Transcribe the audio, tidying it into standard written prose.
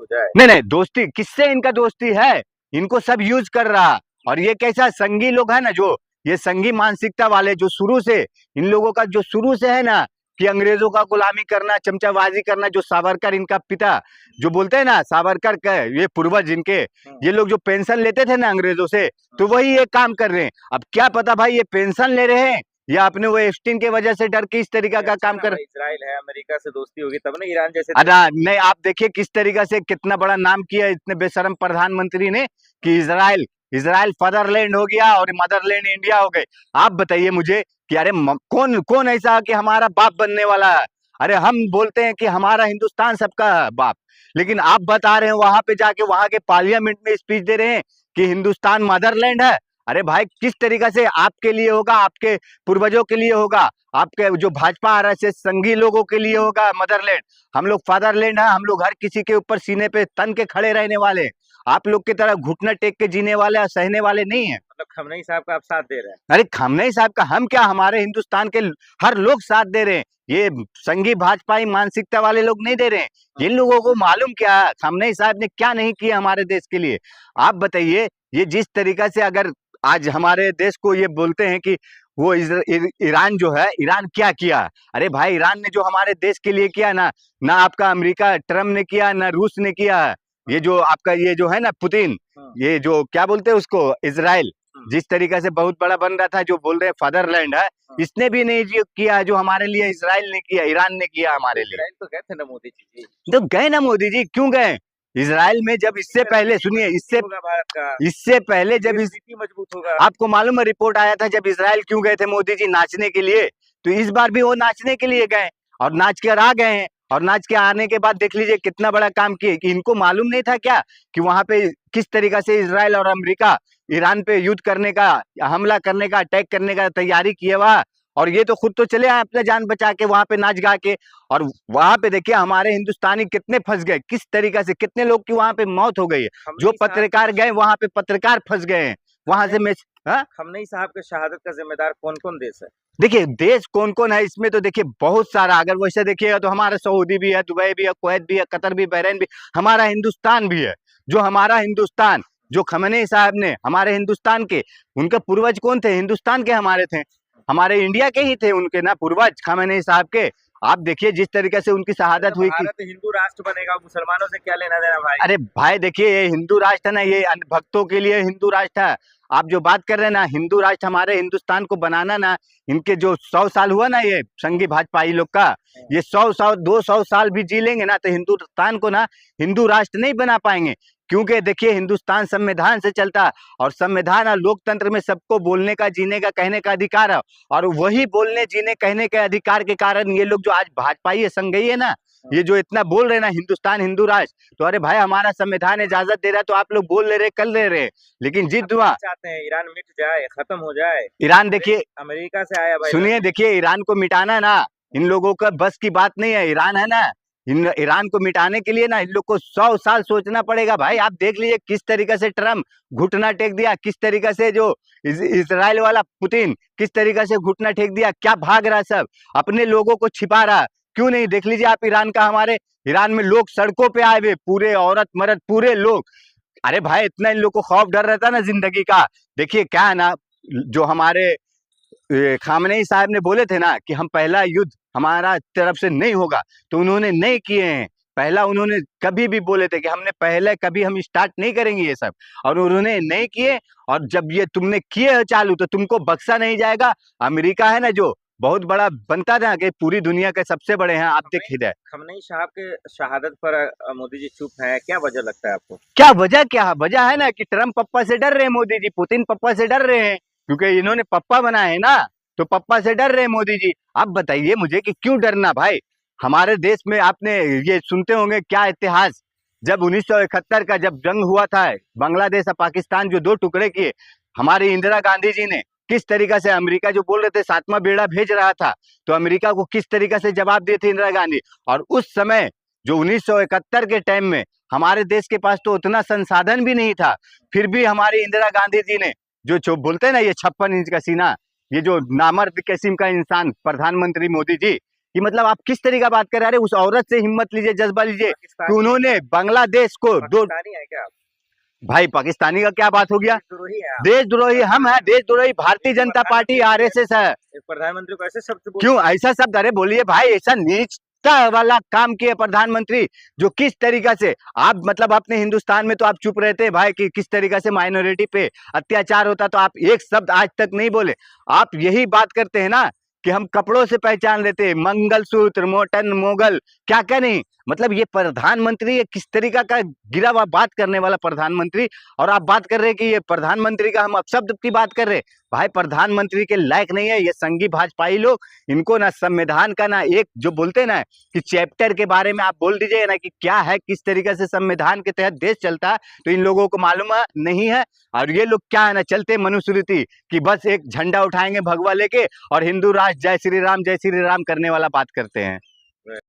हो जाए। नहीं नहीं, दोस्ती किससे इनका दोस्ती है? इनको सब यूज कर रहा। और ये कैसा संगी लोग है ना, जो ये संगी मानसिकता वाले, जो शुरू से इन लोगों का जो शुरू से है ना कि अंग्रेजों का गुलामी करना, चमचाबाजी करना, जो सावरकर इनका पिता जो बोलते हैं ना, सावरकर का ये पूर्वज इनके, ये लोग जो पेंशन लेते थे ना अंग्रेजों से, तो वही ये काम कर रहे हैं। अब क्या पता भाई ये पेंशन ले रहे हैं या अपने वो एप्स्टीन के वजह से डर के इस तरीका का काम कर। इजराइल है, अमेरिका से दोस्ती होगी तब ना ईरान जैसे अरे नहीं, आप देखिए किस तरीका से कितना बड़ा नाम किया इतने बेशरम प्रधानमंत्री ने कि इजराइल इजराइल फादरलैंड हो गया और मदरलैंड इंडिया हो गए। आप बताइए मुझे कि अरे कौन कौन ऐसा कि हमारा बाप बनने वाला है? अरे हम बोलते हैं कि हमारा हिंदुस्तान सबका बाप, लेकिन आप बता रहे हैं वहां पे जाके वहां के पार्लियामेंट में स्पीच दे रहे हैं कि हिंदुस्तान मदरलैंड है। अरे भाई किस तरीका से आपके लिए होगा, आपके पूर्वजों के लिए होगा, आपके जो भाजपा आरएसएस संघी लोगों के लिए होगा मदरलैंड। हम लोग फादरलैंड है, हम लोग हर किसी के ऊपर सीने पे तन के खड़े रहने वाले। आप लोग की तरह घुटना टेक के जीने वाले और सहने वाले नहीं है। मतलब खमनई साहब का आप साथ दे रहे हैं? अरे खमनई साहब का हम क्या, हमारे हिंदुस्तान के हर लोग साथ दे रहे हैं। ये संघी भाजपाई मानसिकता वाले लोग नहीं दे रहे हैं। जिन लोगों को मालूम क्या खमनई साहब ने क्या नहीं किया हमारे देश के लिए, आप बताइए। ये जिस तरीका से अगर आज हमारे देश को ये बोलते हैं कि वो ईरान जो है, ईरान क्या किया? अरे भाई ईरान ने जो हमारे देश के लिए किया ना, ना आपका अमेरिका ट्रम्प ने किया, ना रूस ने किया। ये जो आपका ये जो है ना पुतिन, ये जो क्या बोलते हैं उसको, इजराइल, जिस तरीके से बहुत बड़ा बन रहा था, जो बोल रहे हैं फादरलैंड है, इसने भी नहीं जो किया जो हमारे लिए इजराइल ने किया, ईरान ने किया हमारे लिए। इजराइल तो गए थे ना मोदी जी? तो गए ना मोदी जी, क्यों गए इजराइल में? जब इससे पहले सुनिए, इससे पहले जब मजबूत होगा। आपको मालूम है रिपोर्ट आया था जब इजराइल क्यों गए थे मोदी जी? नाचने के लिए। तो इस बार भी वो नाचने के लिए गए और नाच कर आ गए हैं। और नाच के आने के बाद देख लीजिए कितना बड़ा काम किए। कि इनको मालूम नहीं था क्या कि वहां पे किस तरीका से इजराइल और अमेरिका ईरान पे युद्ध करने का, हमला करने का, अटैक करने का तैयारी किए हुआ। और ये तो खुद तो चले आए अपने जान बचा के वहां पे नाच गा के। और वहां पे देखिए हमारे हिंदुस्तानी कितने फंस गए, किस तरीका से कितने लोग की वहां पे मौत हो गई है। जो पत्रकार गए वहां पे पत्रकार फंस गए हैं वहां से। मैं खमनई साहब के शहादत का जिम्मेदार कौन कौन देश है? देखिए देश कौन कौन है इसमें तो देखिए बहुत सारा। अगर वैसे देखिएगा तो हमारा सऊदी भी है, दुबई भी है, कुवैत भी है, कतर भी, बहरीन भी, हमारा हिंदुस्तान भी है। जो हमारा हिंदुस्तान, जो खमनई साहब ने हमारे हिंदुस्तान के, उनके पूर्वज कौन थे? हिंदुस्तान के हमारे थे, हमारे इंडिया के ही थे उनके ना पूर्वज खमनई साहब के। आप देखिए जिस तरीके से उनकी शहादत हुई कि हिंदू राष्ट्र बनेगा, मुसलमानों से क्या लेना देना भाई? अरे भाई देखिए ये हिंदू राष्ट्र है ना, ये भक्तों के लिए हिंदू राष्ट्र है। आप जो बात कर रहे हैं ना हिंदू राष्ट्र, हमारे हिंदुस्तान को बनाना ना, इनके जो 100 साल हुआ ना ये संघी भाजपाई लोग का, ये 200 साल भी जी लेंगे ना तो हिंदुस्तान को ना हिंदू राष्ट्र नहीं बना पाएंगे। क्योंकि देखिए हिंदुस्तान संविधान से चलता है और संविधान और लोकतंत्र में सबको बोलने का, जीने का, कहने का अधिकार है। और वही बोलने, जीने, कहने के अधिकार के कारण ये लोग जो आज भाजपाई संघी है ना, ये जो इतना बोल रहे ना हिंदुस्तान हिंदू राष्ट्र, तो अरे भाई हमारा संविधान इजाजत दे रहा है तो आप लोग बोल ले रहे, कर ले रहे, लेकिन जिद हुआ चाहते हैं ईरान मिट जाए, खत्म हो जाए। ईरान देखिए अमेरिका से आया भाई, सुनिए देखिए ईरान को मिटाना ना इन लोगों का बस की बात नहीं है। ईरान है ना, ईरान को मिटाने के लिए ना इन लोग को 100 साल सोचना पड़ेगा भाई। आप देख लीजिए किस तरीके से ट्रम्प घुटना टेक दिया, किस तरीके से जो इजराइल वाला पुतिन किस तरीके से घुटना टेक दिया। क्या भाग रहा है, सब अपने लोगों को छिपा रहा। क्यों नहीं देख लीजिए आप ईरान का, हमारे ईरान में लोग सड़कों पे आए हुए, पूरे औरत मर्द पूरे लोग। अरे भाई इतना इन लोग को खौफ डर रहता ना जिंदगी का। देखिए क्या है ना, जो हमारे खामनेई साहब ने बोले थे ना कि हम पहला युद्ध हमारा तरफ से नहीं होगा, तो उन्होंने नहीं किए हैं। पहला उन्होंने कभी भी बोले थे कि हमने पहले कभी हम स्टार्ट नहीं करेंगे ये सब, और उन्होंने नहीं किए। और जब ये तुमने किए चालू तो तुमको बख्शा नहीं जाएगा। अमेरिका है ना जो बहुत बड़ा बनता था कि पूरी दुनिया के सबसे बड़े हैं, आप देखिए। खमनई साहब के शहादत पर मोदी जी चुप है, क्या वजह लगता है आपको? क्या वजह, क्या वजह है ना कि ट्रम्प पप्पा से डर रहे हैं, मोदी जी पुतिन पप्पा से डर रहे हैं, क्योंकि इन्होंने पप्पा बनाए हैं ना, तो पप्पा से डर रहे हैं मोदी जी। आप बताइए मुझे कि क्यों डरना भाई? हमारे देश में आपने ये सुनते होंगे क्या इतिहास, जब 1971 का जब जंग हुआ था, बांग्लादेश और पाकिस्तान जो 2 टुकड़े किए, हमारी इंदिरा गांधी जी ने किस तरीका से, अमेरिका जो बोल रहे थे 7वां बेड़ा भेज रहा था, तो अमेरिका को किस तरीका से जवाब दिए थे इंदिरा गांधी। और उस समय जो 1971 के टाइम में हमारे देश के पास तो उतना संसाधन भी नहीं था, फिर भी हमारी इंदिरा गांधी जी ने जो बोलते हैं ना ये 56 इंच का सीना, ये जो नामर्द किस्म का इंसान प्रधानमंत्री मोदी जी, कि मतलब आप किस तरीके बात कर रहे हैं? अरे उस औरत से हिम्मत लीजिए, जज्बा लीजिए कि पाकिस्तानी उन्होंने बांग्लादेश को दो। पाकिस्तानी है क्या आप? भाई पाकिस्तानी का क्या बात हो गया? देशद्रोही है आप। देशद्रोही हम है, देशद्रोही भारतीय जनता पार्टी आरएसएस है। एक प्रधानमंत्री को ऐसे शब्द बोल क्यों ऐसा शब्द? अरे बोलिए भाई, ऐसा नीचता वाला काम किए प्रधानमंत्री, जो किस तरीका से आप मतलब अपने हिंदुस्तान में तो आप चुप रहते हैं भाई कि किस तरीका से माइनॉरिटी पे अत्याचार होता, तो आप एक शब्द आज तक नहीं बोले। आप यही बात करते हैं ना कि हम कपड़ों से पहचान लेते हैं, मंगलसूत्र, मोटन, मोगल, क्या क्या नहीं। मतलब ये प्रधानमंत्री, ये किस तरीका का गिरा हुआ बात करने वाला प्रधानमंत्री, और आप बात कर रहे हैं कि ये प्रधानमंत्री का हम अपशब्द की बात कर रहे हैं। भाई प्रधानमंत्री के लायक नहीं है ये संघी भाजपाई लोग। इनको ना संविधान का ना एक जो बोलते हैं ना कि चैप्टर के बारे में आप बोल दीजिए ना कि क्या है, किस तरीके से संविधान के तहत देश चलता है, तो इन लोगों को मालूम नहीं है। और ये लोग क्या है ना, चलते मनुस्मृति कि बस एक झंडा उठाएंगे भगवा लेके और हिंदू राष्ट्र जय श्री राम करने वाला बात करते हैं।